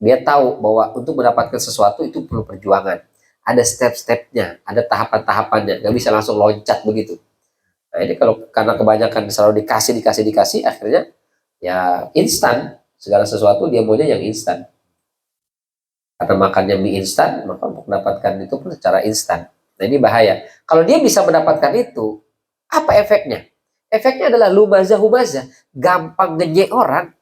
Dia tahu bahwa untuk mendapatkan sesuatu itu perlu perjuangan. Ada step-stepnya, ada tahapan-tahapannya. Nggak bisa langsung loncat begitu. Nah ini kalau karena kebanyakan selalu dikasih, akhirnya ya instan. Segala sesuatu dia maunya yang instan. Karena makannya mie instan, maka untuk mendapatkan itu pun secara instan. Nah ini bahaya. Kalau dia bisa mendapatkan itu, apa efeknya? Efeknya adalah lumazah-humazah. Gampang ngejek orang,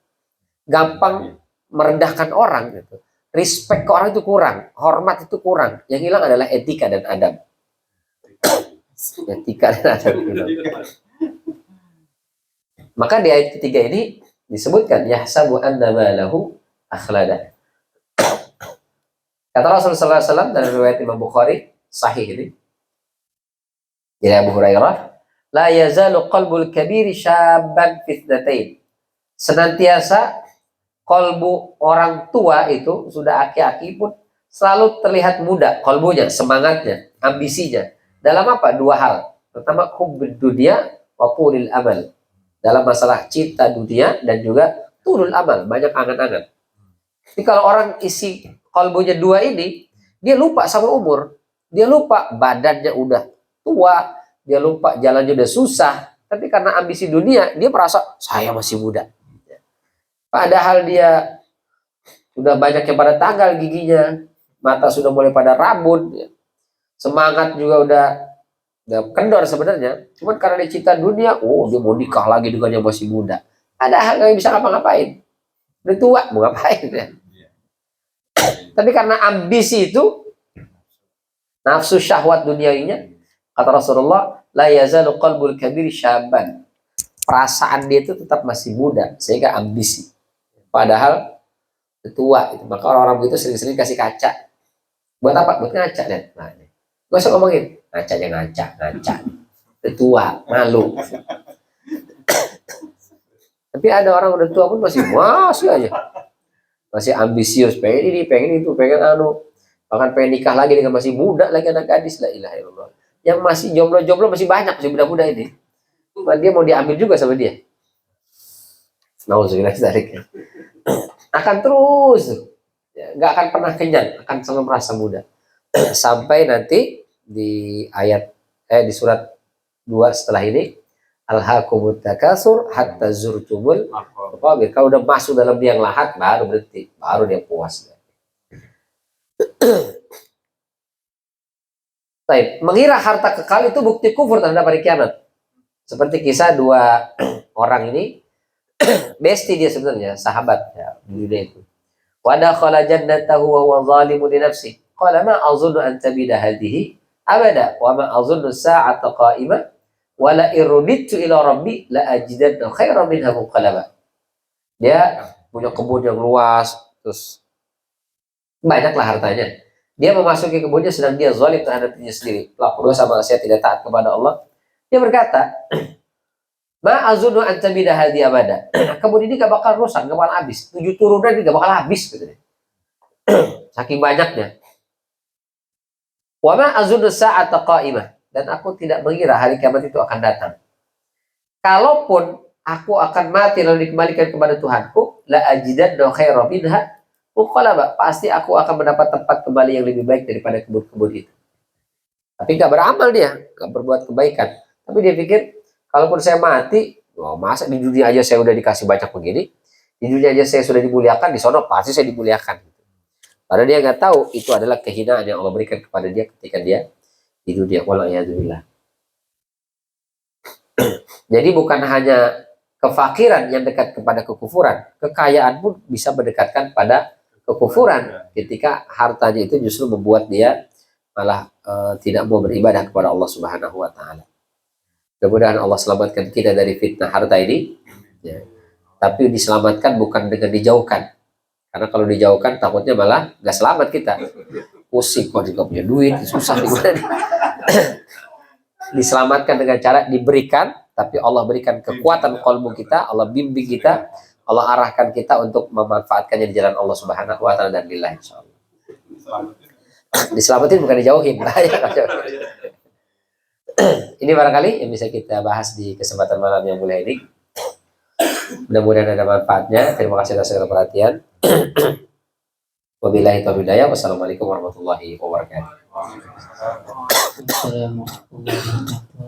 gampang merendahkan orang. Gitu. Respect ke orang itu kurang, hormat itu kurang. Yang hilang adalah etika dan adab. Etika dan adab. Maka di ayat ketiga ini disebutkan yahsabu anna malahu akhlada. Kata Rasulullah SAW dalam riwayat Imam Bukhari sahih ini. Jadi Abu Hurairah, la yazalu qalbul kabiri syabban fitnatain. Senantiasa kalbu orang tua itu sudah aki-aki pun selalu terlihat muda, kalbunya, semangatnya, ambisinya. Dalam apa? Dua hal. Pertama, hubbud dunya wa tulil amal. Dalam masalah cinta dunia dan juga tulul amal, banyak angan-angan. Jadi kalau orang isi kalbunya dua ini, dia lupa sama umur. Dia lupa badannya udah tua, dia lupa jalannya udah susah. Tapi karena ambisi dunia, dia merasa saya masih muda. Padahal dia sudah banyak yang pada tanggal giginya, mata sudah mulai pada rabun, semangat juga udah kendor sebenarnya. Cuman karena dia cinta dunia, oh dia mau nikah lagi dengan yang masih muda. Padahal nggak bisa ngapa-ngapain. Udah tua, mau ngapain ya? Tapi karena ambisi itu, nafsu syahwat duniawinya, kata Rasulullah, la yazalu qalbul kabir syabban. Perasaan dia itu tetap masih muda, sehingga ambisi. Padahal tua itu. Maka orang-orang begitu sering-sering kasih kaca. Buat apa? Buat ngaca dan. Nah, gak usah ngomongin. Ngaca. Tua, malu. Tapi ada orang udah tua pun masih aja. Masih ambisius, pengen ini, pengen itu, pengen anu. Bahkan pengen nikah lagi dengan masih muda lagi anak gadis. La ilaha illallah. Yang masih jomblo-jomblo masih banyak, masih muda-muda ini. Dia mau diambil juga sama dia. Nauzubillah dzalik. Akan terus, nggak akan pernah kenyang, akan selalu merasa muda. Sampai nanti di ayat di surat 2 setelah ini, alhaakumut takasur hatta zurtumul maqabir. Kalau udah masuk dalam liang lahat baru berhenti, baru dia puas. Baik, mengira harta kekal itu bukti kufur terhadap hari kiamat. Seperti kisah dua orang ini, besti dia sebenarnya, sahabat ya, di dunia itu. Wa dakhala jannatahu wa huwa zalimun li nafsihi. Qala ma azunnu an tabida hadhihi abada wa ma azunnu sa'ata qa'imah wa la irudittu ila rabbi la ajidanna khairan minha munqalaba. Dia punya kebun yang luas, terus banyaklah hartanya. Dia memasuki kebunnya sedang dia zalim terhadap dirinya sendiri, pelaku dosa maksiat, tidak taat kepada Allah. Dia berkata, ma azunnu an tabida hadhihi abada. Kebun ini gak bakal rusak, gak bakal habis. 7 turunan ini gak bakal habis gitu. Saking banyaknya. Wa ma azunnu sa'ata qa'imah, dan aku tidak mengira hari kiamat itu akan datang. Kalaupun aku akan mati lalu dikembalikan kepada Tuhanku, la ajidanna khairan minha munqalaba, pasti aku akan mendapat tempat kembali yang lebih baik daripada kebun-kebun itu. Tapi nggak beramal dia, nggak berbuat kebaikan. Tapi dia pikir, kalaupun saya mati, oh, masa di dunia aja saya udah dikasih banyak begini, di dunia aja saya sudah dimuliakan, di sono pasti saya dimuliakan. Padahal dia nggak tahu itu adalah kehinaan yang Allah berikan kepada dia ketika dia di dunia. Wala'iyadzubillah. Jadi bukan hanya kefakiran yang dekat kepada kekufuran, kekayaan pun bisa mendekatkan pada kekufuran ketika hartanya itu justru membuat dia malah tidak mau beribadah kepada Allah Subhanahu wa taala. Mudah-mudahan Allah selamatkan kita dari fitnah harta ini. Ya. Tapi diselamatkan bukan dengan dijauhkan. Karena kalau dijauhkan takutnya malah nggak selamat kita. Pusing, kok juga punya duit, susah gimana nih. Diselamatkan dengan cara diberikan, tapi Allah berikan kekuatan kalbu kita, Allah bimbing kita, Allah arahkan kita untuk memanfaatkannya di jalan Allah Subhanahu wa taala dan lillah insyaallah. Diselamatin bukan dijauhin. Ini barangkali yang bisa kita bahas di kesempatan malam yang mulia ini. Mudah-mudahan ada manfaatnya. Terima kasih atas segala perhatian. Wabillahi taufiq hidayah. Wassalamualaikum warahmatullahi wabarakatuh. Assalamualaikum warahmatullahi wabarakatuh.